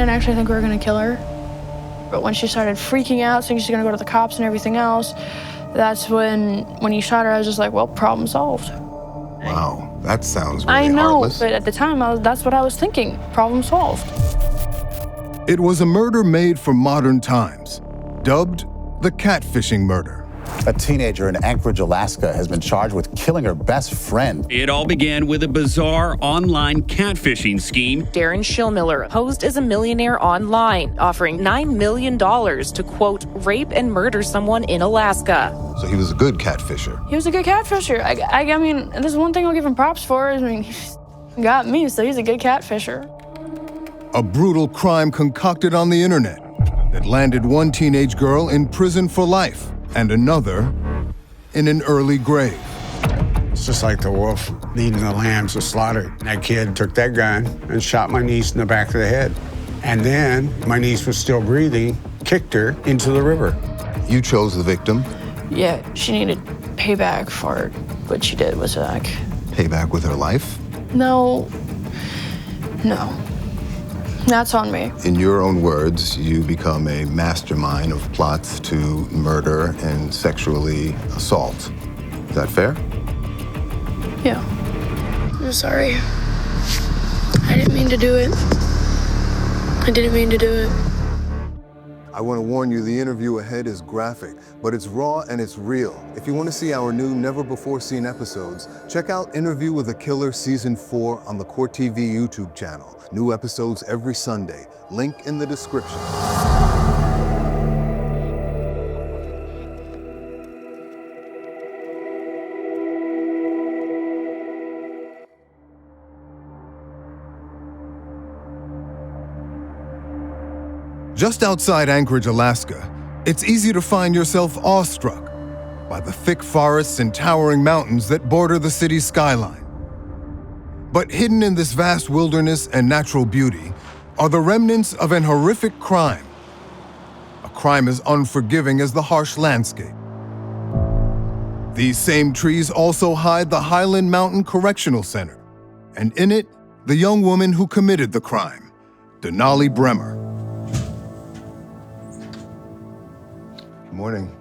didn't actually think we were gonna kill her. But when she started freaking out, saying she's gonna go to the cops and everything else, that's when he shot her, I was just like, well, problem solved. Wow, that sounds really I know, heartless. but at the time, that's what I was thinking, problem solved. It was a murder made for modern times, dubbed the catfishing murder. A teenager in Anchorage, Alaska, has been charged with killing her best friend. It all began with a bizarre online catfishing scheme. Darren Schillmiller posed as a millionaire online, offering $9 million to, quote, rape and murder someone in Alaska. So he was a good catfisher. He was a good catfisher. I mean, this is one thing I'll give him props for. I mean, he got me, so he's a good catfisher. A brutal crime concocted on the internet that landed one teenage girl in prison for life and another in an early grave. It's just like the wolf leading the lambs to slaughter. That kid took that gun and shot my niece in the back of the head. And then my niece was still breathing, kicked her into the river. You chose the victim. Yeah, she needed payback for what she did with Zach. Payback with her life? No. That's on me. In your own words, you become a mastermind of plots to murder and sexually assault. Is that fair? Yeah. I'm sorry. I didn't mean to do it. I want to warn you, the interview ahead is graphic, but it's raw and it's real. If you want to see our new never-before-seen episodes, check out Interview with a Killer Season 4 on the Court TV YouTube channel. New episodes every Sunday. Link in the description. Just outside Anchorage, Alaska, it's easy to find yourself awestruck by the thick forests and towering mountains that border the city's skyline. But hidden in this vast wilderness and natural beauty are the remnants of an horrific crime. A crime as unforgiving as the harsh landscape. These same trees also hide the Highland Mountain Correctional Center, and in it, the young woman who committed the crime, Denali Brehmer. Good morning.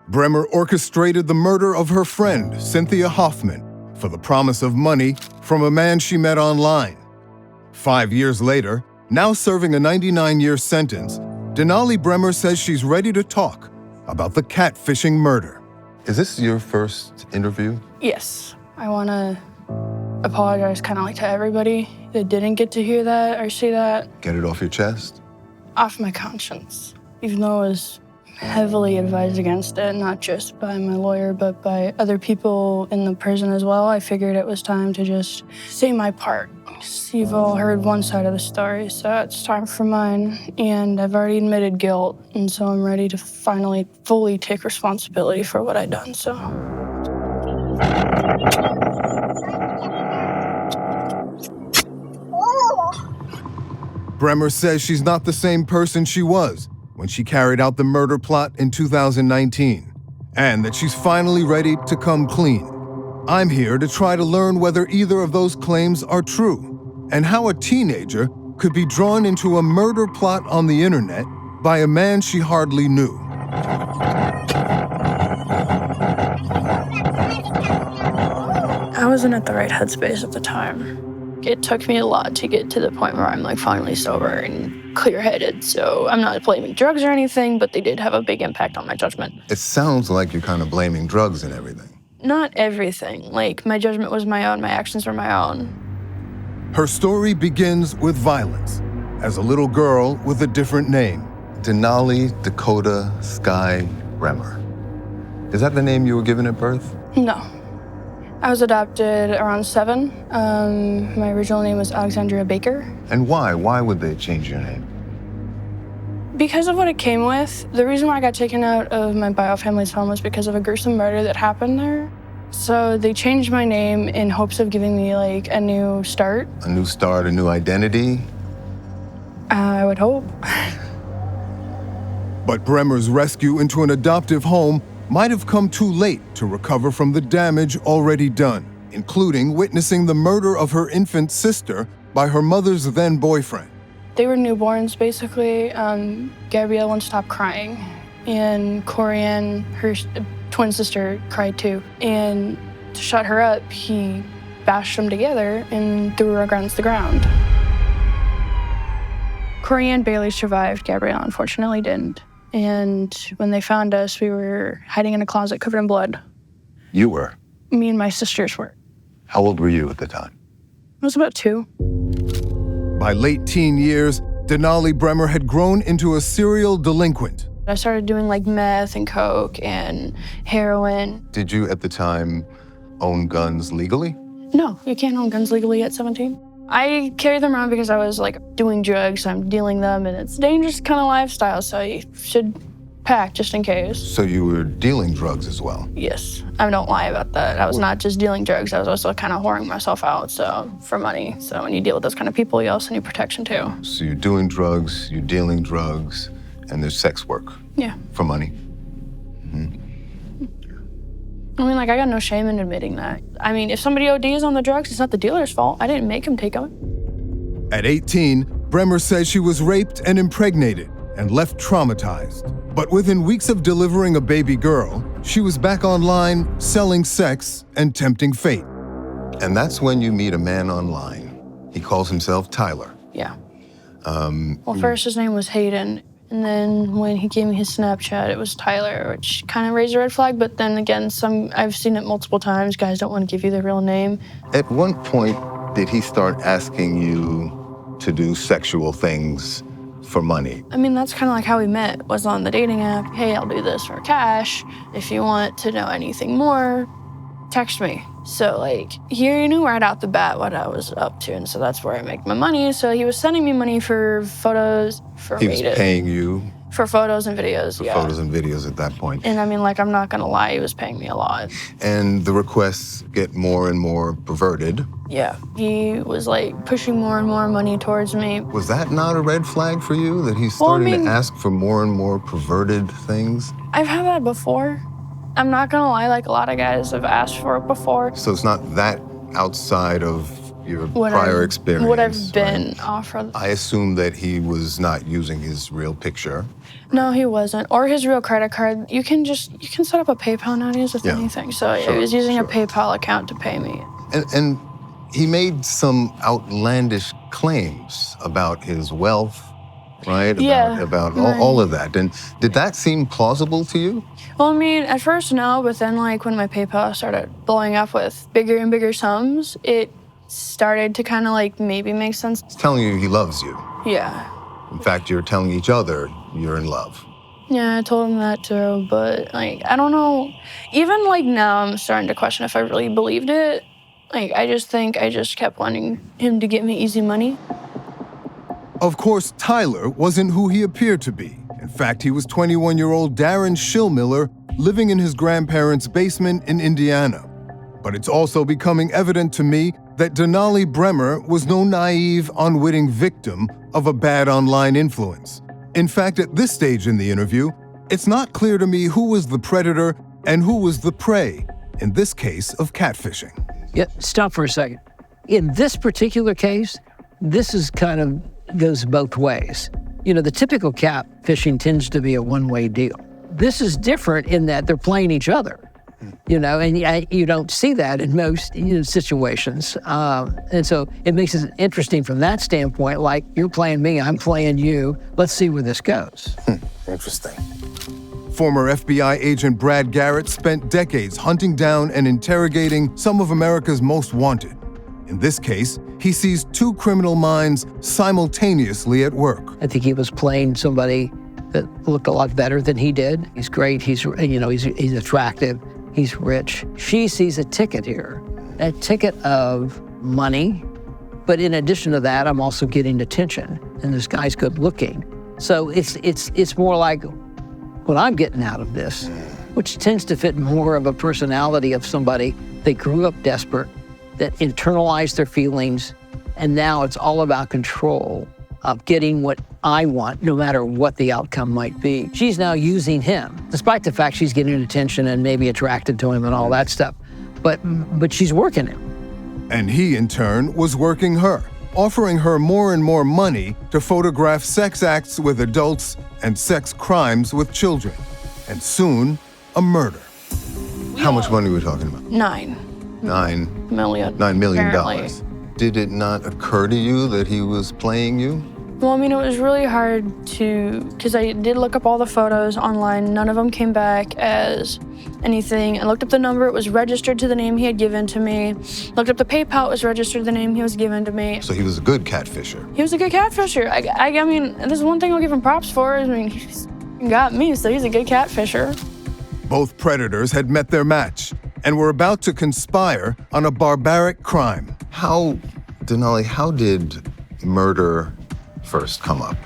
Brehmer orchestrated the murder of her friend, Cynthia Hoffman, for the promise of money from a man she met online. 5 years later, now serving a 99-year sentence, Denali Brehmer says she's ready to talk about the catfishing murder. Is this your first interview? Yes. I want to apologize kind of like to everybody that didn't get to hear that or see that. Get it off your chest? Off my conscience. Even though I was heavily advised against it, not just by my lawyer, but by other people in the prison as well, I figured it was time to just say my part. You've all heard one side of the story, so it's time for mine. And I've already admitted guilt, and so I'm ready to finally fully take responsibility for what I've done, so. Brehmer says she's not the same person she was when she carried out the murder plot in 2019, and that she's finally ready to come clean. I'm here to try to learn whether either of those claims are true, and how a teenager could be drawn into a murder plot on the internet by a man she hardly knew. I wasn't at the right headspace at the time. It took me a lot to get to the point where I'm like finally sober and clear-headed. So I'm not blaming drugs or anything, but they did have a big impact on my judgment. It sounds like you're kind of blaming drugs and everything. Not everything. Like, my judgment was my own, my actions were my own. Her story begins with violence as a little girl with a different name, Denali Dakota Sky Brehmer. Is that the name you were given at birth? No. I was adopted around 7. My original name was Alexandria Baker. And why? Why would they change your name? Because of what it came with. The reason why I got taken out of my bio family's home was because of a gruesome murder that happened there. So they changed my name in hopes of giving me like a new start. A new start, a new identity? I would hope. But Brehmer's rescue into an adoptive home might have come too late to recover from the damage already done, including witnessing the murder of her infant sister by her mother's then boyfriend. They were newborns, basically. Gabrielle wouldn't stop crying. And Corianne, her twin sister, cried too. And to shut her up, he bashed them together and threw her against the ground. Corianne barely survived. Gabrielle, unfortunately, didn't. And when they found us, we were hiding in a closet covered in blood. You were? Me and my sisters were. How old were you at the time? I was about 2. By late teen years, Denali Brehmer had grown into a serial delinquent. I started doing like meth and coke and heroin. Did you at the time own guns legally? No, you can't own guns legally at 17. I carried them around because I was like doing drugs, I'm dealing them, and it's a dangerous kind of lifestyle, so you should pack just in case. So you were dealing drugs as well? Yes, I don't lie about that. I was not just dealing drugs, I was also kind of whoring myself out for money. So when you deal with those kind of people, you also need protection too. So you're doing drugs, you're dealing drugs, and there's sex work? Yeah. For money? I mean, like, I got no shame in admitting that. I mean, if somebody ODs on the drugs, it's not the dealer's fault. I didn't make him take them. At 18, Brehmer says she was raped and impregnated and left traumatized. But within weeks of delivering a baby girl, she was back online selling sex and tempting fate. And that's when you meet a man online. He calls himself Tyler. Yeah. Well, first his name was Hayden. And then when he gave me his Snapchat, it was Tyler, which kind of raised a red flag. But then again, I've seen it multiple times. Guys don't want to give you their real name. At one point, did he start asking you to do sexual things for money? I mean, that's kind of like how we met, was on the dating app. Hey, I'll do this for cash. If you want to know anything more, text me. So like, he knew right out the bat what I was up to, and so that's where I make my money. So he was sending me money for photos, He was paying you? For photos and videos, For yeah. photos and videos at that point. And I mean, like, I'm not gonna lie, he was paying me a lot. And the requests get more and more perverted. Yeah, he was like pushing more and more money towards me. Was that not a red flag for you, that he's starting to ask for more and more perverted things? I've had that before. I'm not gonna lie, like a lot of guys have asked for it before. So it's not that outside of your prior experience, what I've been offered. I assume that he was not using his real picture. No, he wasn't. Or his real credit card. You can set up a PayPal nowadays with anything. So he was using a PayPal account to pay me. And he made some outlandish claims about his wealth, right? Yeah. About all of that. And did that seem plausible to you? Well, I mean, at first, no, but then, like, when my PayPal started blowing up with bigger and bigger sums, it started to kind of, like, maybe make sense. He's telling you he loves you. Yeah. In fact, you're telling each other you're in love. Yeah, I told him that too, but, like, I don't know. Even, like, now I'm starting to question if I really believed it. Like, I just think I just kept wanting him to get me easy money. Of course, Tyler wasn't who he appeared to be. In fact, he was 21-year-old Darren Schillmiller living in his grandparents' basement in Indiana. But it's also becoming evident to me that Denali Brehmer was no naive, unwitting victim of a bad online influence. In fact, at this stage in the interview, it's not clear to me who was the predator and who was the prey in this case of catfishing. Yeah, stop for a second. In this particular case, this is kind of goes both ways. You know, the typical catfishing tends to be a one-way deal. This is different in that they're playing each other, you know, and you don't see that in most situations. And so it makes it interesting from that standpoint, like you're playing me, I'm playing you. Let's see where this goes. Interesting. Former FBI agent Brad Garrett spent decades hunting down and interrogating some of America's most wanted. In this case, he sees two criminal minds simultaneously at work. I think he was playing somebody that looked a lot better than he did. He's great, he's attractive, he's rich. She sees a ticket here, a ticket of money, but in addition to that, I'm also getting attention, and this guy's good looking. So it's more like what I'm getting out of this, which tends to fit more of a personality of somebody that grew up desperate, that internalized their feelings, and now it's all about control of getting what I want, no matter what the outcome might be. She's now using him, despite the fact she's getting attention and maybe attracted to him and all that stuff, but she's working him. And he, in turn, was working her, offering her more and more money to photograph sex acts with adults and sex crimes with children, and soon, a murder. How much money are we talking about? $9 million. $9 million. Apparently. Did it not occur to you that he was playing you? Well, I mean, it was really hard because I did look up all the photos online. None of them came back as anything. I looked up the number. It was registered to the name he had given to me. Looked up the PayPal. It was registered to the name he was given to me. So he was a good catfisher. He was a good catfisher. I mean, there's one thing I'll give him props for. I mean, he's got me, so he's a good catfisher. Both predators had met their match and were about to conspire on a barbaric crime. Denali, how did murder first come up?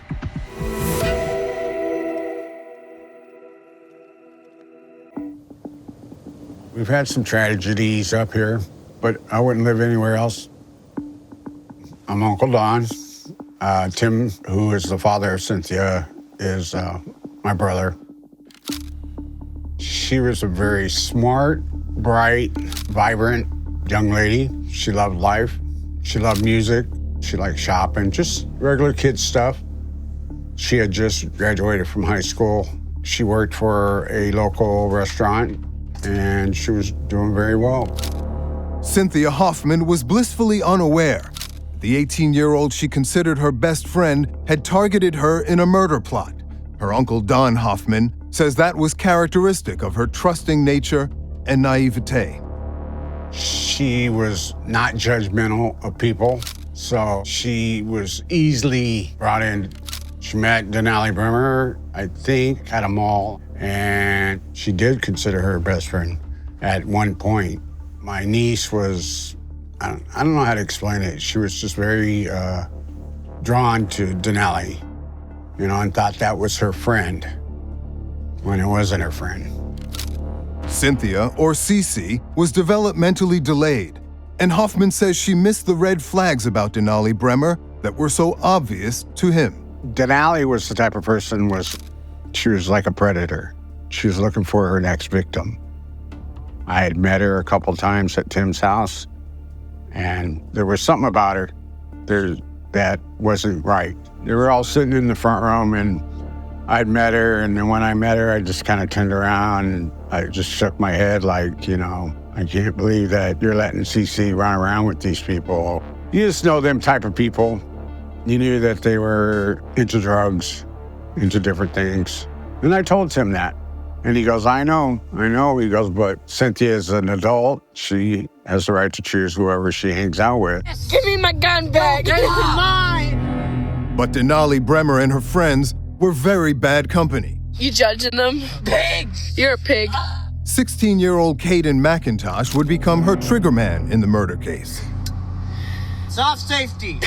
We've had some tragedies up here, but I wouldn't live anywhere else. I'm Uncle Don. Tim, who is the father of Cynthia, is my brother. She was a very smart, bright, vibrant young lady. She loved life. She loved music. She liked shopping, just regular kid stuff. She had just graduated from high school. She worked for a local restaurant, and she was doing very well. Cynthia Hoffman was blissfully unaware. The 18-year-old she considered her best friend had targeted her in a murder plot. Her uncle Don Hoffman says that was characteristic of her trusting nature and naivete. She was not judgmental of people, so she was easily brought in. She met Denali Brehmer, I think, at a mall, and she did consider her best friend at one point. My niece was, I don't know how to explain it. She was just very drawn to Denali, and thought that was her friend when it wasn't her friend. Cynthia, or Cece, was developmentally delayed, and Hoffman says she missed the red flags about Denali Brehmer that were so obvious to him. Denali was the type of person she was like a predator. She was looking for her next victim. I had met her a couple times at Tim's house, and there was something about her that wasn't right. They were all sitting in the front room, and I'd met her, and then when I met her, I just kind of turned around and I just shook my head like, I can't believe that you're letting CC run around with these people. You just know them type of people. You knew that they were into drugs, into different things. And I told Tim that. And he goes, I know. He goes, but Cynthia is an adult. She has the right to choose whoever she hangs out with. Give me my gun back. That is mine. But Denali Brehmer and her friends were very bad company. You judging them? Pig. You're a pig. 16-year-old Caden McIntosh would become her triggerman in the murder case. Soft safety.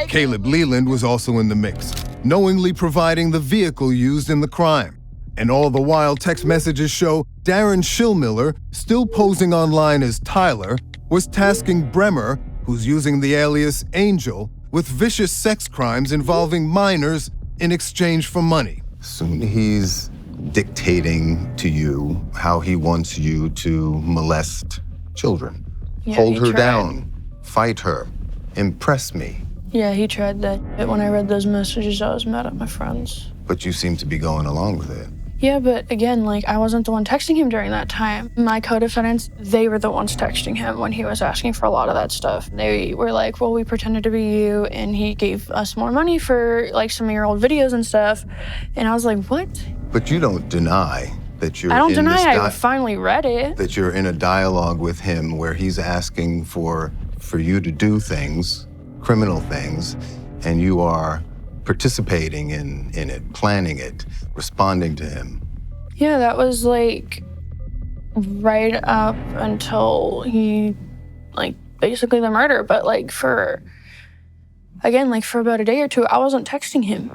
Caleb Leland was also in the mix, knowingly providing the vehicle used in the crime. And all the while, text messages show Darren Schillmiller, still posing online as Tyler, was tasking Brehmer, who's using the alias Angel, with vicious sex crimes involving minors in exchange for money. Soon he's dictating to you how he wants you to molest children. Yeah, Hold he her tried. down, fight her, impress me. Yeah, he tried that. When I read those messages, I was mad at my friends. But you seem to be going along with it. Yeah, but again, I wasn't the one texting him during that time. My co-defendants, they were the ones texting him when he was asking for a lot of that stuff. They were like, well, we pretended to be you, and he gave us more money for some of your old videos and stuff. And I was like, what? But you don't deny that you're I don't deny I finally read it. that you're in a dialogue with him where he's asking for you to do things, criminal things, and you are participating in it, planning it, responding to him. Yeah, that was right up until he, basically the murder. But for about a day or two, I wasn't texting him.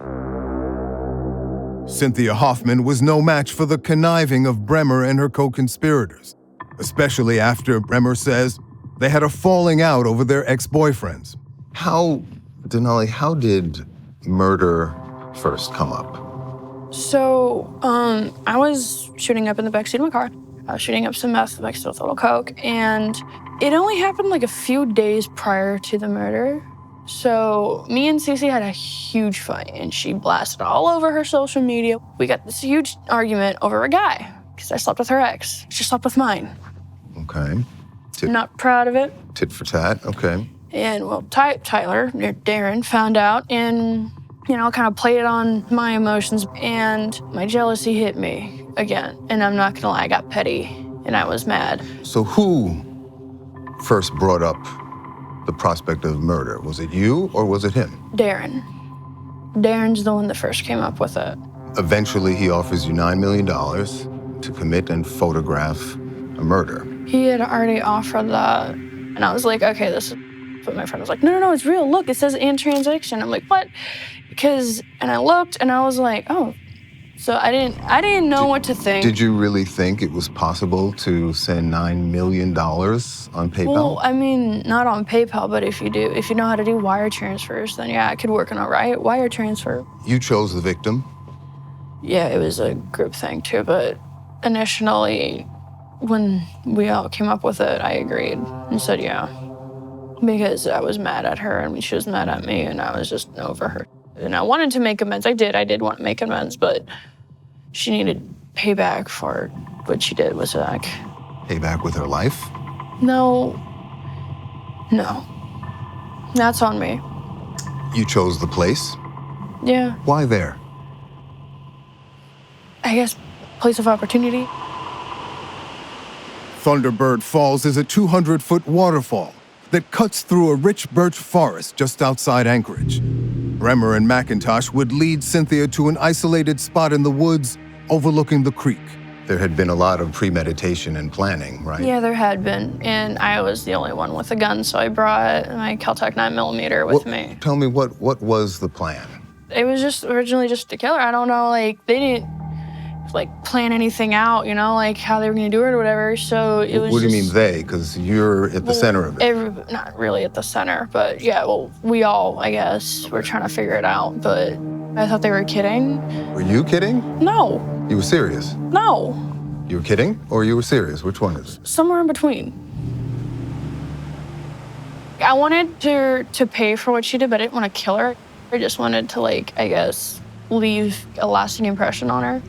Cynthia Hoffman was no match for the conniving of Brehmer and her co-conspirators, especially after Brehmer says they had a falling out over their ex-boyfriends. Denali, how did murder first come up? So, I was shooting up in the backseat of my car. I was shooting up some meth mixed with a little coke, and it only happened a few days prior to the murder. So me and Cece had a huge fight, and she blasted all over her social media. We got this huge argument over a guy, because I slept with her ex. She slept with mine. Okay. Not proud of it. Tit for tat, okay. And well, Tyler, Darren, found out and, kind of played on my emotions, and my jealousy hit me again. And I'm not gonna lie, I got petty and I was mad. So who first brought up the prospect of murder? Was it you or was it him? Darren. Darren's the one that first came up with it. Eventually, he offers you $9 million to commit and photograph a murder. He had already offered that, and I was like, okay, this is. But my friend was like, no, it's real. Look, it says in transaction. I'm like, what? And I looked, and I was like, oh. So I didn't know what to think. Did you really think it was possible to send $9 million on PayPal? Well, I mean, not on PayPal, but if you know how to do wire transfers, then yeah, I could work on a wire transfer. You chose the victim? Yeah, it was a group thing too, but initially, when we all came up with it, I agreed and said yeah. Because I was mad at her and she was mad at me and I was just over her. And I wanted to make amends. I did want to make amends, but she needed payback for what she did with Zach. Payback with her life? No. That's on me. You chose the place? Yeah. Why there? I guess place of opportunity. Thunderbird Falls is a 200-foot waterfall that cuts through a rich birch forest just outside Anchorage. Brehmer and McIntosh would lead Cynthia to an isolated spot in the woods overlooking the creek. There had been a lot of premeditation and planning, right? Yeah, there had been, and I was the only one with a gun, so I brought my Kel-Tec 9mm with me. Tell me, what was the plan? It was just originally just to kill her. I don't know, they didn't plan anything out, how they were gonna do it or whatever. So it was. What do you mean they? Because you're at the center of it. Not really at the center, but yeah, well, we all, I guess, were trying to figure it out, but I thought they were kidding. Were you kidding? No. You were serious? No. You were kidding or you were serious? Which one is it? Somewhere in between. I wanted to pay for what she did, but I didn't want to kill her. I just wanted to, I guess, leave a lasting impression on her.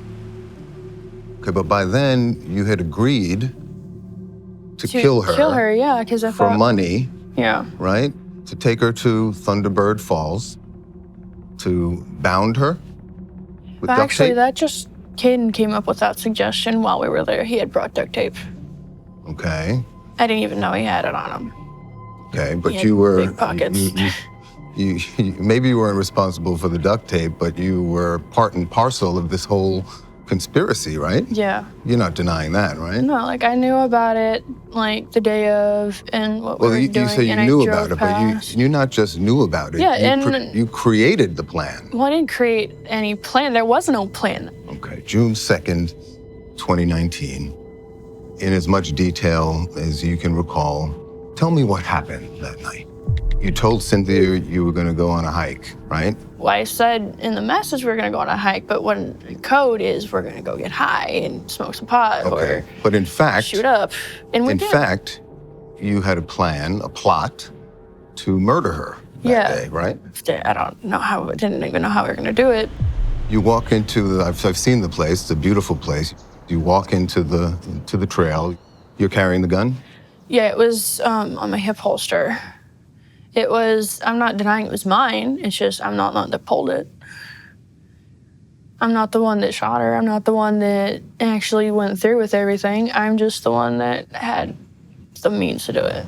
Okay, but by then you had agreed to kill her. Kill her, yeah, because I thought. For money. Yeah. Right? To take her to Thunderbird Falls, to bound her with duct Actually, tape? that just Caden came up with that suggestion while we were there. He had brought duct tape. Okay. I didn't even know he had it on him. Okay, but He you had were. big pockets. You maybe you weren't responsible for the duct tape, but you were part and parcel of this whole conspiracy, right? Yeah. You're not denying that, right? No, I knew about it, the day of, and what we were doing. You say you knew about it, but you not just knew about it. Yeah, you created the plan. Well, I didn't create any plan. There was no plan. Okay, June 2nd, 2019. In as much detail as you can recall, tell me what happened that night. You told Cynthia you were going to go on a hike, right? Well, I said in the message we're going to go on a hike, but when the code is we're going to go get high and smoke some pot or but in fact, shoot up. And we did. In fact, you had a plot to murder her that day, right? I don't know how, I didn't even know how we were going to do it. You walk into I've seen the place, it's a beautiful place. You walk into the trail. You're carrying the gun? Yeah, it was on my hip holster. It was, I'm not denying it was mine. It's just I'm not the one that pulled it. I'm not the one that shot her. I'm not the one that actually went through with everything. I'm just the one that had the means to do it.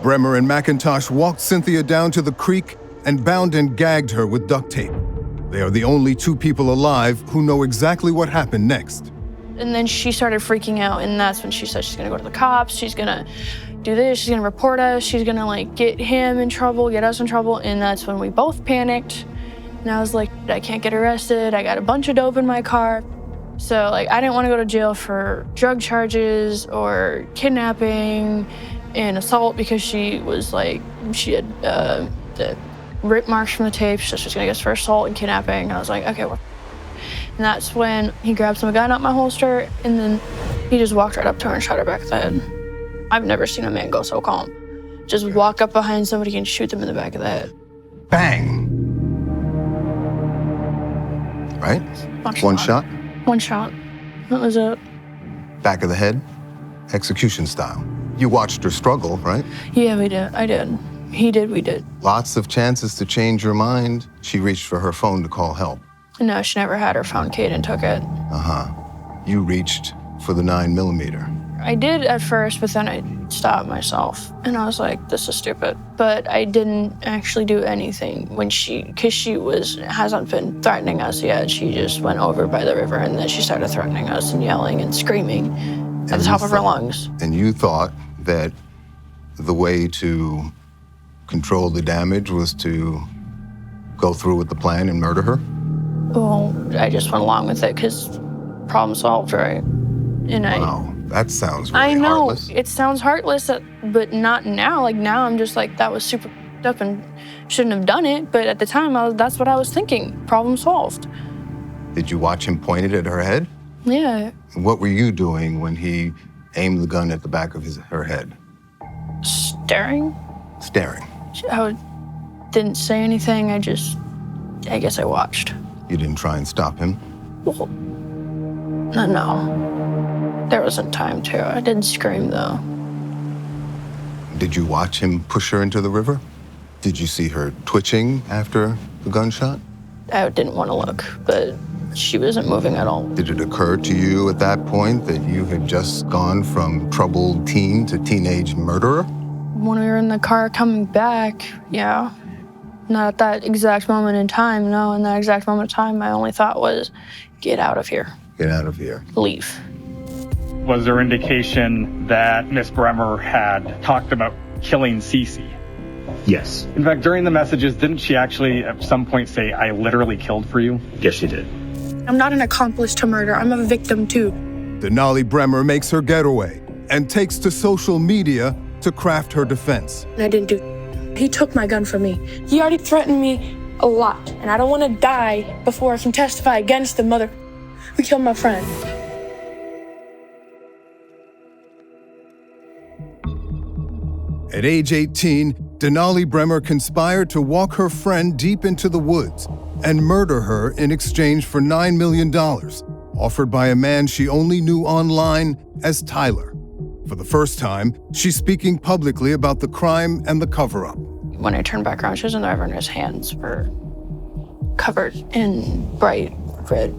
Brehmer and McIntosh walked Cynthia down to the creek and bound and gagged her with duct tape. They are the only two people alive who know exactly what happened next. And then she started freaking out, and that's when she said she's gonna go to the cops, she's gonna do this, she's gonna report us, she's gonna get him in trouble, get us in trouble, and that's when we both panicked. And I was like, I can't get arrested, I got a bunch of dope in my car. So I didn't wanna go to jail for drug charges or kidnapping and assault because she was she had the rip marks from the tape, so she was gonna get us for assault and kidnapping. And I was like, okay, well. And that's when he grabbed some gun out my holster, and then he just walked right up to her and shot her back in the head. I've never seen a man go so calm. just walk up behind somebody and shoot them in the back of the head. Bang! Right? One shot? One shot. That was it. Back of the head? Execution style. You watched her struggle, right? Yeah, we did. I did. He did, we did. Lots of chances to change your mind. She reached for her phone to call help. No, she never had her phone. Kaden took it. You reached for the 9mm. I did at first, but then I stopped myself. And I was like, this is stupid. But I didn't actually do anything because she hasn't been threatening us yet. She just went over by the river and then she started threatening us and yelling and screaming at the top of her lungs. And you thought that the way to control the damage was to go through with the plan and murder her? Well, I just went along with it because problem solved, right? And wow, that sounds really heartless. I know, it sounds heartless, but not now. Like now I'm just like, that was super up and shouldn't have done it. But at the time, that's what I was thinking. Problem solved. Did you watch him point it at her head? Yeah. What were you doing when he aimed the gun at the back of her head? Staring. Staring. I didn't say anything. I guess I watched. You didn't try and stop him? Well, no. There wasn't time to. I didn't scream, though. Did you watch him push her into the river? Did you see her twitching after the gunshot? I didn't want to look, but she wasn't moving at all. Did it occur to you at that point that you had just gone from troubled teen to teenage murderer? When we were in the car coming back, yeah. Not at that exact moment in time, no. In that exact moment in time, my only thought was, get out of here. Get out of here. Leave. Was there indication that Miss Brehmer had talked about killing Cece? Yes. In fact, during the messages, didn't she actually at some point say, I literally killed for you? Yes, she did. I'm not an accomplice to murder. I'm a victim, too. Denali Brehmer makes her getaway and takes to social media to craft her defense. I didn't do. He took my gun from me. He already threatened me a lot, and I don't want to die before I can testify against the mother who killed my friend. At age 18, Denali Brehmer conspired to walk her friend deep into the woods and murder her in exchange for $9 million, offered by a man she only knew online as Tyler. For the first time, she's speaking publicly about the crime and the cover-up. When I turned back around, she was in the river and his hands were covered in bright red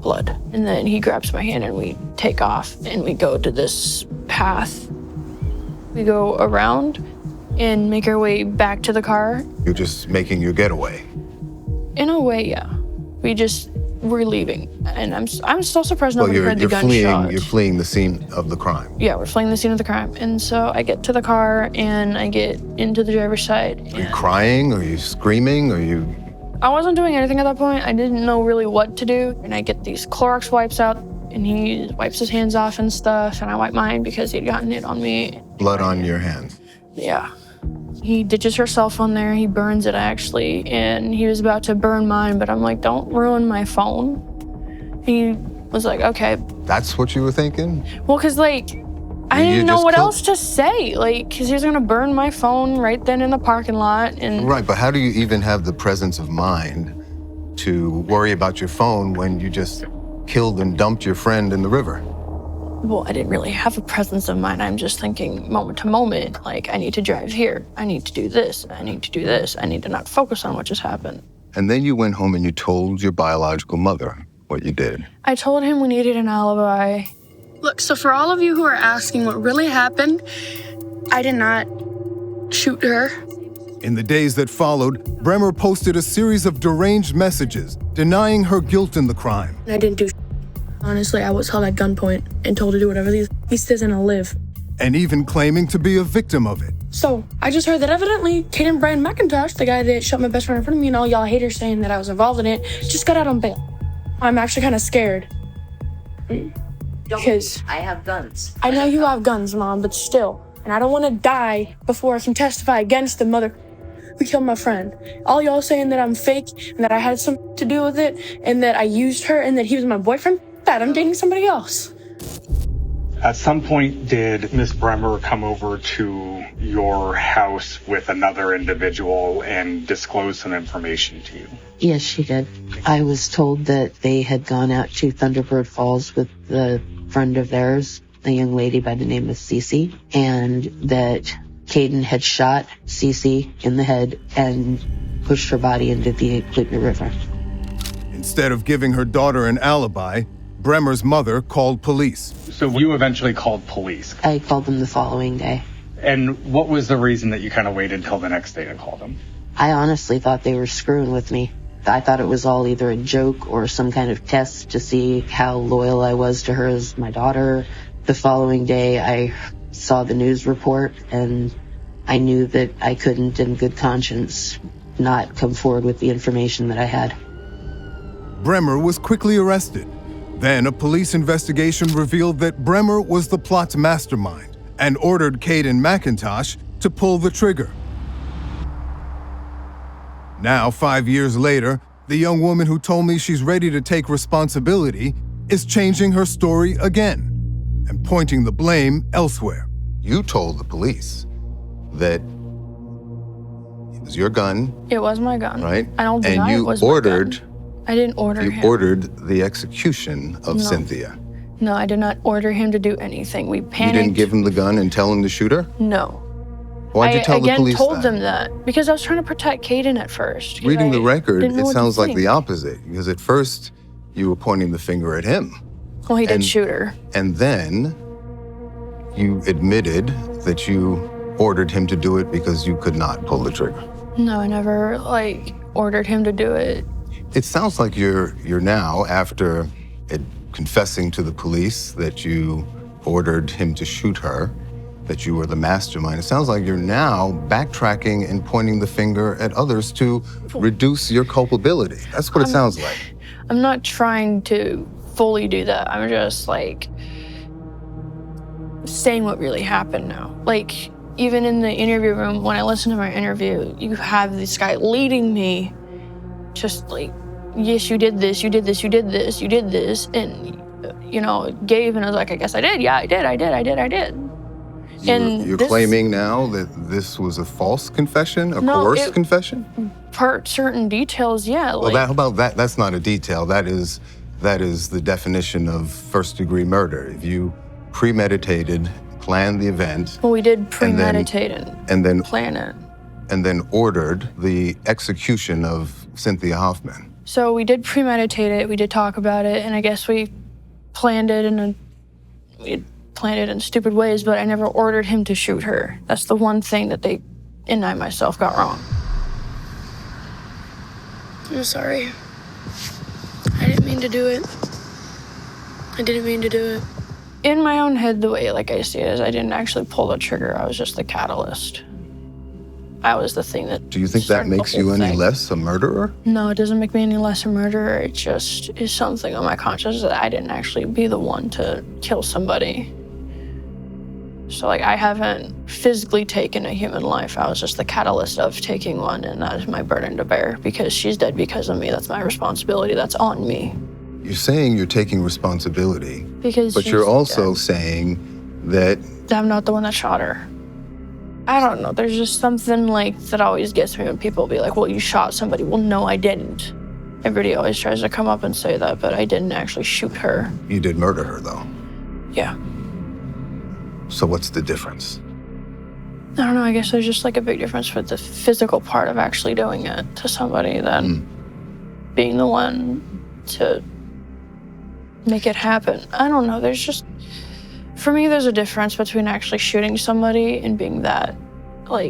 blood. And then he grabs my hand and we take off and we go to this path. We go around and make our way back to the car. You're just making your getaway. In a way, yeah. We're leaving. And I'm still surprised nobody heard the gunshot. You're fleeing the scene of the crime. Yeah, we're fleeing the scene of the crime. And so I get to the car and I get into the driver's side. Are you crying? Are you screaming? Are you... I wasn't doing anything at that point. I didn't know really what to do. And I get these Clorox wipes out and he wipes his hands off and stuff. And I wipe mine because he'd gotten it on me. Blood on your hands. Yeah. He ditches her cell phone there. He burns it, actually. And he was about to burn mine, but I'm like, don't ruin my phone. He was like, okay. That's what you were thinking? Well, because, like, I didn't know what else to say. Like, because he was going to burn my phone right then in the parking lot. And right, but how do you even have the presence of mind to worry about your phone when you just killed and dumped your friend in the river? Well, I didn't really have a presence of mind. I'm just thinking moment to moment, like, I need to drive here. I need to do this. I need to do this. I need to not focus on what just happened. And then you went home and you told your biological mother what you did. I told him we needed an alibi. Look, so for all of you who are asking what really happened, I did not shoot her. In the days that followed, Brehmer posted a series of deranged messages denying her guilt in the crime. I didn't do. Honestly, I was held at gunpoint and told to do whatever he says and I'll live. And even claiming to be a victim of it. So, I just heard that evidently Caden Brian McIntosh, the guy that shot my best friend in front of me and all y'all haters saying that I was involved in it, just got out on bail. I'm actually kind of scared. Because I have guns. I know you have guns, Mom, but still. And I don't want to die before I can testify against the mother who killed my friend. All y'all saying that I'm fake and that I had something to do with it and that I used her and that he was my boyfriend, that I'm dating somebody else. At some point, did Miss Brehmer come over to your house with another individual and disclose some information to you? Yes, she did. I was told that they had gone out to Thunderbird Falls with the friend of theirs, a young lady by the name of Cece, and that Caden had shot Cece in the head and pushed her body into the Klutner River. Instead of giving her daughter an alibi, Brehmer's mother called police. So you eventually called police? I called them the following day. And what was the reason that you kind of waited until the next day to call them? I honestly thought they were screwing with me. I thought it was all either a joke or some kind of test to see how loyal I was to her as my daughter. The following day, I saw the news report, and I knew that I couldn't, in good conscience, not come forward with the information that I had. Brehmer was quickly arrested. Then a police investigation revealed that Brehmer was the plot's mastermind and ordered Caden McIntosh to pull the trigger. Now, 5 years later, the young woman who told me she's ready to take responsibility is changing her story again and pointing the blame elsewhere. You told the police that it was your gun. It was my gun. Right? I don't deny it was my gun. I didn't order him. You ordered the execution of Cynthia. No, I did not order him to do anything. We panicked. You didn't give him the gun and tell him to shoot her? No. Why'd you tell the police that? I again told them that because I was trying to protect Caden at first. Reading the record, it sounds like the opposite. Because at first, you were pointing the finger at him. Well, he did shoot her. And then you admitted that you ordered him to do it because you could not pull the trigger. No, I never, ordered him to do it. It sounds like you're now, after confessing to the police that you ordered him to shoot her, that you were the mastermind. It sounds like you're now backtracking and pointing the finger at others to reduce your culpability. That's what it sounds like. I'm not trying to fully do that. I'm just saying what really happened now. Even in the interview room, when I listen to my interview, you have this guy leading me just yes, you did this, you did this, you did this, you did this. And, gave, and I was like, I guess I did. Yeah, I did. You're claiming now that this was a false confession, coerced confession? Per certain details, yeah. Well, how about that? That's not a detail. That is the definition of first-degree murder. If you premeditated, planned the event. Well, we did premeditate and then plan it. And then ordered the execution of Cynthia Hoffman. So we did premeditate it, we did talk about it, and I guess we planned it in stupid ways, but I never ordered him to shoot her. That's the one thing that they and I myself got wrong. I'm sorry. I didn't mean to do it. In my own head, the way I see it is I didn't actually pull the trigger. I was just the catalyst. I was the thing that. Do you think that makes you any less a murderer? No, it doesn't make me any less a murderer. It just is something on my conscience that I didn't actually be the one to kill somebody. So I haven't physically taken a human life. I was just the catalyst of taking one, and that is my burden to bear because she's dead because of me. That's my responsibility. That's on me. You're saying you're taking responsibility. But you're also saying that I'm not the one that shot her. I don't know. There's just something that always gets me when people be like, well, you shot somebody. Well, no, I didn't. Everybody always tries to come up and say that, but I didn't actually shoot her. You did murder her, though. Yeah. So what's the difference? I don't know. I guess there's just a big difference with the physical part of actually doing it to somebody than being the one to make it happen. I don't know. For me, there's a difference between actually shooting somebody and being that,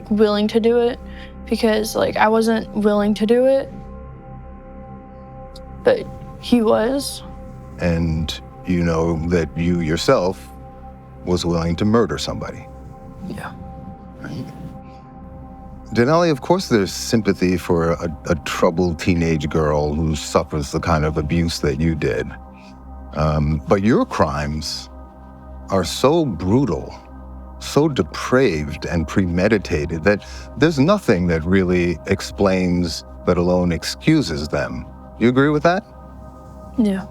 willing to do it. Because, I wasn't willing to do it, but he was. And you know that you yourself was willing to murder somebody. Yeah. Right. Denali, of course there's sympathy for a troubled teenage girl who suffers the kind of abuse that you did. But your crimes are so brutal, so depraved and premeditated that there's nothing that really explains, let alone excuses them. You agree with that? Yeah.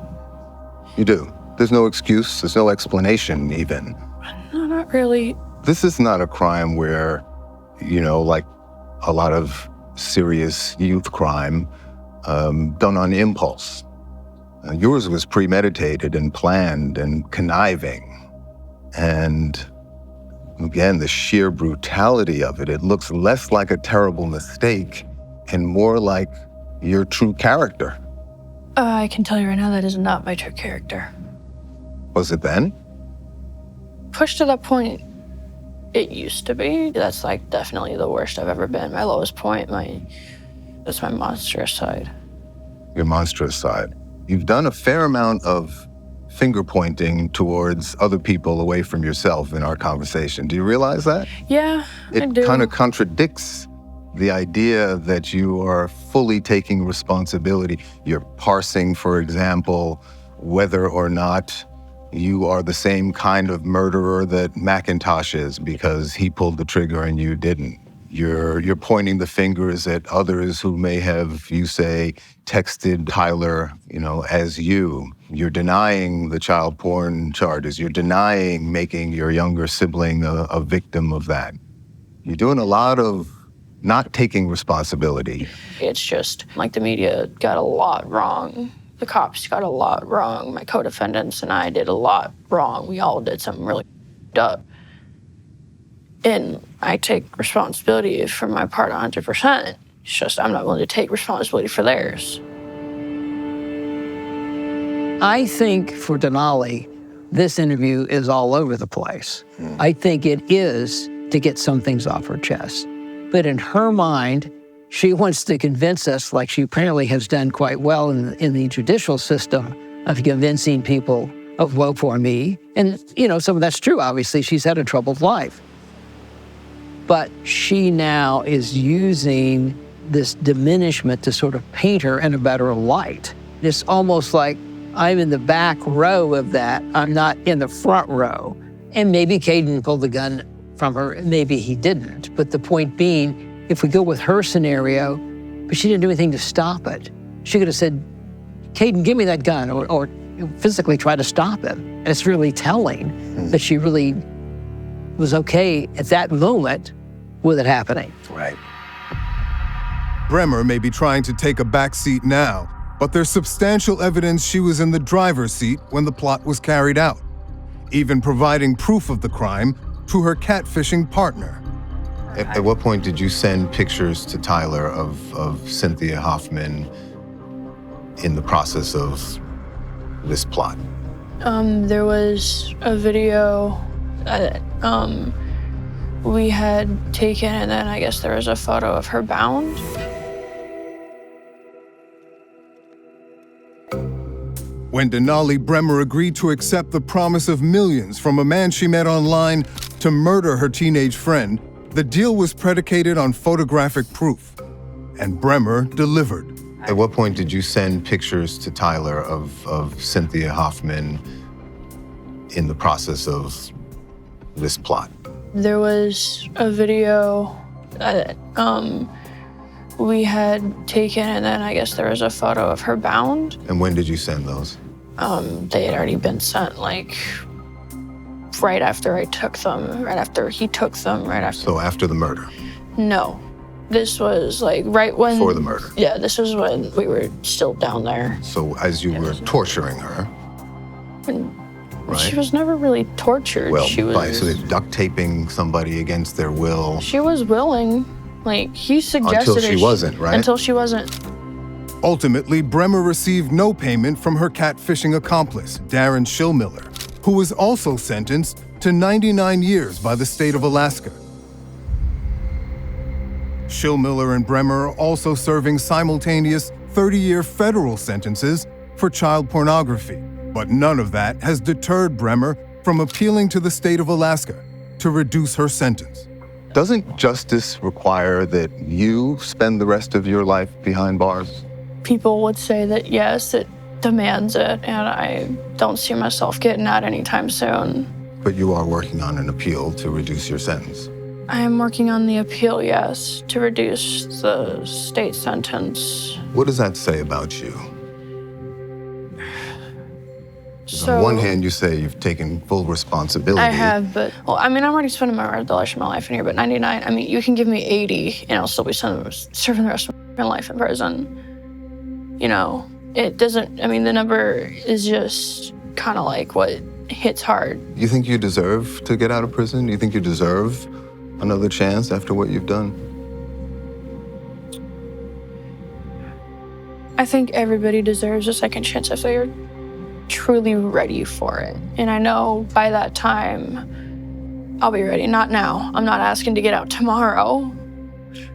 You do? There's no excuse, there's no explanation even. No, not really. This is not a crime where, like a lot of serious youth crime done on impulse. Yours was premeditated and planned and conniving. And again, the sheer brutality of it, it looks less like a terrible mistake and more like your true character. I can tell you right now that is not my true character. Was it then? Pushed to that point, it used to be. That's like definitely the worst I've ever been. My lowest point, that's my monstrous side. Your monstrous side. You've done a fair amount of finger pointing towards other people away from yourself in our conversation. Do you realize that? Yeah, I do. It kind of contradicts the idea that you are fully taking responsibility. You're parsing, for example, whether or not you are the same kind of murderer that McIntosh is because he pulled the trigger and you didn't. You're pointing the fingers at others who may have, you say, texted Tyler, as you. You're denying the child porn charges. You're denying making your younger sibling a victim of that. You're doing a lot of not taking responsibility. It's just like the media got a lot wrong. The cops got a lot wrong. My co-defendants and I did a lot wrong. We all did something really up. And I take responsibility for my part 100%. It's just I'm not willing to take responsibility for theirs. I think for Denali, this interview is all over the place. I think it is to get some things off her chest. But in her mind, she wants to convince us, like she apparently has done quite well in the judicial system, of convincing people of vote for me. And, some of that's true, obviously. She's had a troubled life. But she now is using this diminishment to sort of paint her in a better light. It's almost like I'm in the back row of that. I'm not in the front row. And maybe Caden pulled the gun from her, maybe he didn't. But the point being, if we go with her scenario, but she didn't do anything to stop it. She could have said, Caden, give me that gun, or physically try to stop him. And it's really telling that she really was okay at that moment with it happening. Right. Brehmer may be trying to take a back seat now, but there's substantial evidence she was in the driver's seat when the plot was carried out, even providing proof of the crime to her catfishing partner. At what point did you send pictures to Tyler of Cynthia Hoffman in the process of this plot? There was a video that we had taken, and then I guess there was a photo of her bound. When Denali Brehmer agreed to accept the promise of millions from a man she met online to murder her teenage friend, the deal was predicated on photographic proof, and Brehmer delivered. At what point did you send pictures to Tyler of Cynthia Hoffman in the process of this plot? There was a video that we had taken, and then I guess there was a photo of her bound. And when did you send those? They had already been sent, like, right after I took them, right after he took them, right after. So after the murder? No. This was, like, right when... Before the murder? Yeah, this was when we were still down there. So as you were torturing her? Right. She was never really tortured. Well, she was... by so duct taping somebody against their will. She was willing. Like, he suggested Until she wasn't, right? Until she wasn't. Ultimately, Brehmer received no payment from her catfishing accomplice, Darren Schillmiller, who was also sentenced to 99 years by the state of Alaska. Schillmiller and Brehmer are also serving simultaneous 30-year federal sentences for child pornography. But none of that has deterred Brehmer from appealing to the state of Alaska to reduce her sentence. Doesn't justice require that you spend the rest of your life behind bars? People would say that, yes, it demands it, and I don't see myself getting out anytime soon. But you are working on an appeal to reduce your sentence. I am working on the appeal, yes, to reduce the state sentence. What does that say about you? So on one hand, you say you've taken full responsibility. I have, but, well, I mean, I'm already spending the rest of my life in here, but 99, I mean, you can give me 80 and I'll still be serving the rest of my life in prison. You know, it doesn't, I mean, the number is just kind of like what hits hard. You think you deserve to get out of prison? Do you think you deserve another chance after what you've done? I think everybody deserves a second chance if they're truly ready for it. And I know by that time, I'll be ready. Not now. I'm not asking to get out tomorrow.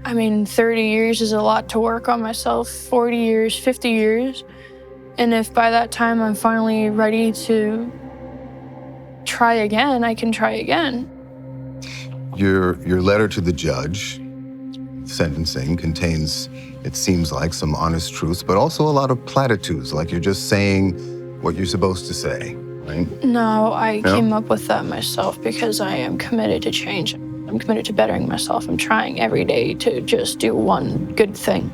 I mean, 30 years is a lot to work on myself, 40 years, 50 years. And if by that time I'm finally ready to try again, I can try again. Your letter to the judge, sentencing, contains, it seems like, some honest truths, but also a lot of platitudes, like you're just saying what you're supposed to say, right? No, I came up with that myself because I am committed to change. I'm committed to bettering myself. I'm trying every day to just do one good thing.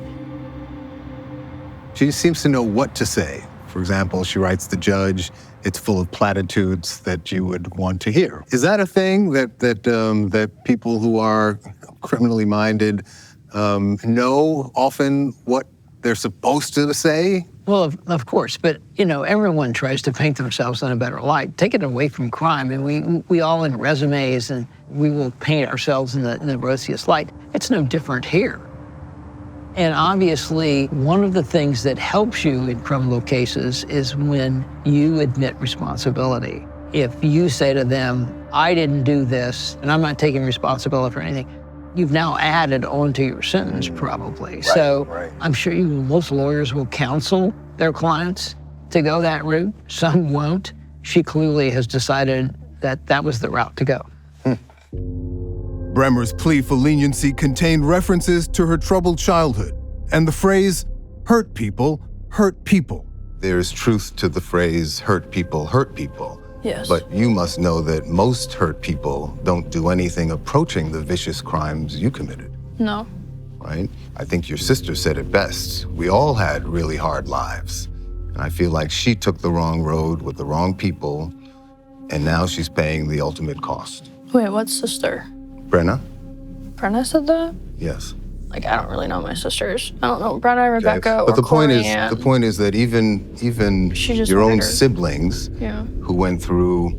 She seems to know what to say. For example, she writes the judge, it's full of platitudes that you would want to hear. Is that a thing that people who are criminally minded know often what they're supposed to say? Well, of course, but you know, everyone tries to paint themselves in a better light. Take it away from crime, and we all in resumes, and we will paint ourselves in the rosiest light. It's no different here. And obviously, one of the things that helps you in criminal cases is when you admit responsibility. If you say to them, I didn't do this, and I'm not taking responsibility for anything, you've now added onto your sentence, probably. Right. I'm sure most lawyers will counsel their clients to go that route. Some won't. She clearly has decided that that was the route to go. Brehmer's plea for leniency contained references to her troubled childhood and the phrase, hurt people, hurt people. There's truth to the phrase, hurt people, hurt people. Yes. But you must know that most hurt people don't do anything approaching the vicious crimes you committed. No. Right? I think your sister said it best. We all had really hard lives. And I feel like she took the wrong road with the wrong people, and now she's paying the ultimate cost. Wait, what sister? Brenna? Brenna said that? Yes. Like, I don't really know my sisters. I don't know Brenna, Rebecca, but or the point Corey, is, the point is that even your own siblings who went through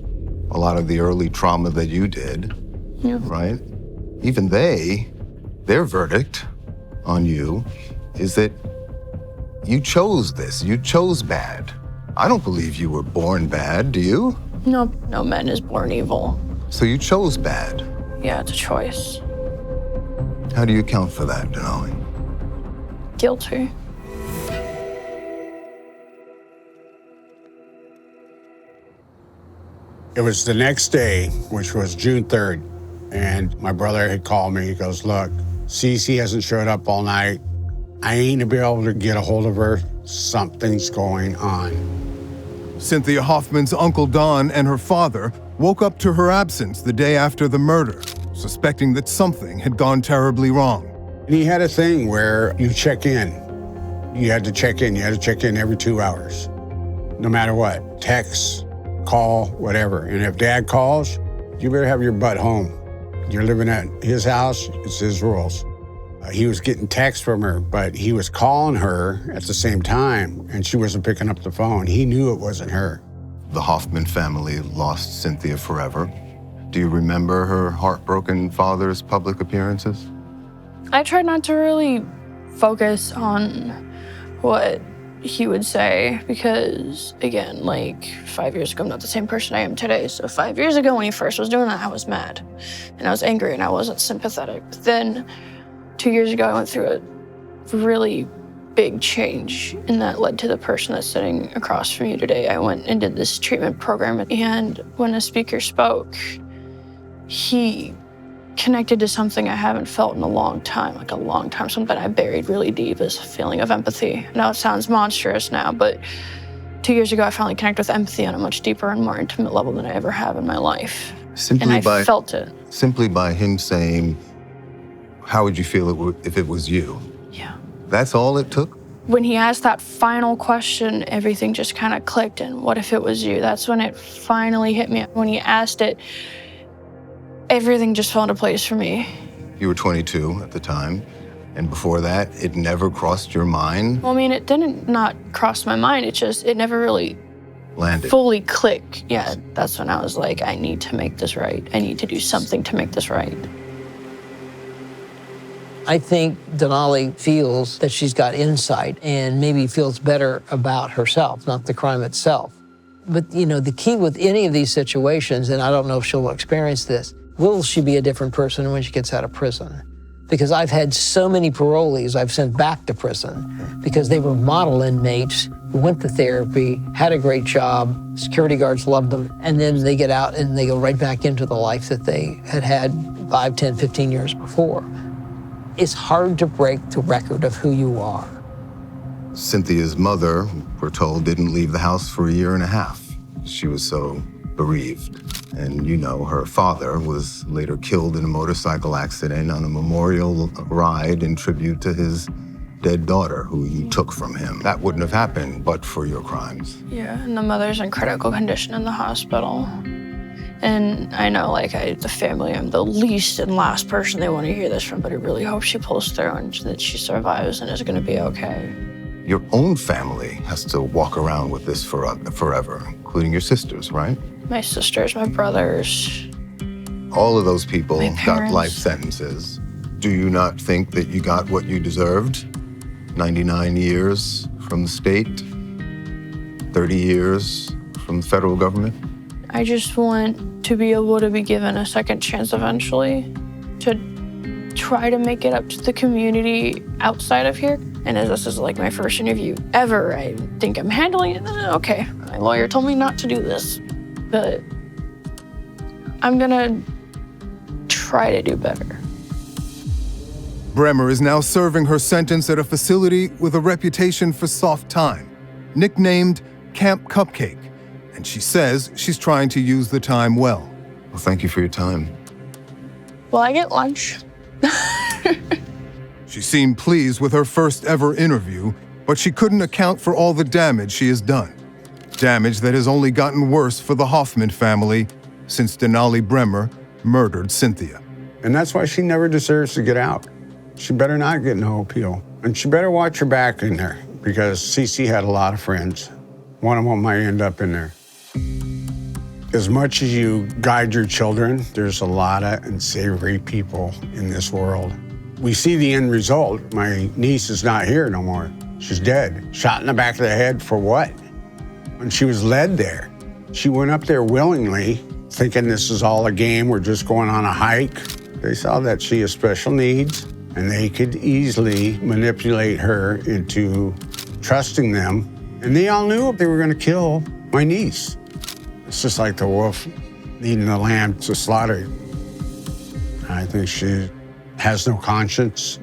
a lot of the early trauma that you did, right? Even their verdict on you is that you chose this. You chose bad. I don't believe you were born bad, do you? No man is born evil. So you chose bad. Yeah, it's a choice. How do you account for that, Denali? Guilty. It was the next day, which was June 3rd, and my brother had called me. He goes, look, Cece hasn't showed up all night. I ain't gonna be able to get a hold of her. Something's going on. Cynthia Hoffman's Uncle Don and her father woke up to her absence the day after the murder, suspecting that something had gone terribly wrong. And he had a thing where you check in. You had to check in. You had to check in every 2 hours, no matter what. Text, call, whatever. And if Dad calls, you better have your butt home. You're living at his house, it's his rules. He was getting texts from her, but he was calling her at the same time, and she wasn't picking up the phone. He knew it wasn't her. The Hoffman family lost Cynthia forever. Do you remember her heartbroken father's public appearances? I tried not to really focus on what he would say because, again, like 5 years ago, I'm not the same person I am today. So 5 years ago when he first was doing that, I was mad and I was angry and I wasn't sympathetic. But then 2 years ago, I went through a really big change, and that led to the person that's sitting across from you today. I went and did this treatment program, and when a speaker spoke, he connected to something I haven't felt in a long time, something I buried really deep, is a feeling of empathy. I know it sounds monstrous now, but 2 years ago, I finally connected with empathy on a much deeper and more intimate level than I ever have in my life. And I felt it. Simply by him saying, how would you feel if it was you? Yeah. That's all it took? When he asked that final question, everything just kind of clicked, and what if it was you? That's when it finally hit me. When he asked it, everything just fell into place for me. You were 22 at the time, and before that, it never crossed your mind? Well, I mean, it didn't not cross my mind, it never really landed. Fully click. Yeah, that's when I was like, I need to make this right. I need to do something to make this right. I think Denali feels that she's got insight and maybe feels better about herself, not the crime itself. But, you know, the key with any of these situations, and I don't know if she'll experience this, will she be a different person when she gets out of prison? Because I've had so many parolees I've sent back to prison because they were model inmates who went to therapy, had a great job, security guards loved them, and then they get out and they go right back into the life that they had had 5, 10, 15 years before. It's hard to break the record of who you are. Cynthia's mother, we're told, didn't leave the house for 1.5 years. She was so bereaved. And you know, her father was later killed in a motorcycle accident on a memorial ride in tribute to his dead daughter, who you took from him. That wouldn't have happened but for your crimes. Yeah, and the mother's in critical condition in the hospital. And I know, like, the family, I'm the least and last person they want to hear this from, but I really hope she pulls through and that she survives and is going to be okay. Your own family has to walk around with this forever, including your sisters, right? My sisters, my brothers. All of those people My got parents. life sentences. Do you not think that you got what you deserved? 99 years from the state, 30 years from the federal government? I just want to be able to be given a second chance eventually to try to make it up to the community outside of here. And as this is like my first interview ever, I think I'm handling it. Okay, my lawyer told me not to do this, but I'm gonna try to do better. Brehmer is now serving her sentence at a facility with a reputation for soft time, nicknamed Camp Cupcake, and she says she's trying to use the time well. Well, thank you for your time. Will I get lunch? She seemed pleased with her first ever interview, but she couldn't account for all the damage she has done. Damage that has only gotten worse for the Hoffman family since Denali Brehmer murdered Cynthia. And that's why she never deserves to get out. She better not get no appeal. And she better watch her back in there, because Cece had a lot of friends. One of them might end up in there. As much as you guide your children, there's a lot of unsavory people in this world. We see the end result. My niece is not here no more. She's dead. Shot in the back of the head for what? When she was led there, she went up there willingly, thinking this is all a game, we're just going on a hike. They saw that she has special needs, and they could easily manipulate her into trusting them. And they all knew they were gonna kill my niece. It's just like the wolf leading the lamb to slaughter. I think she has no conscience.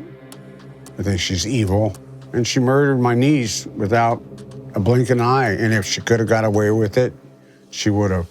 I think she's evil. And she murdered my niece without a blink of an eye. And if she could have got away with it, she would have.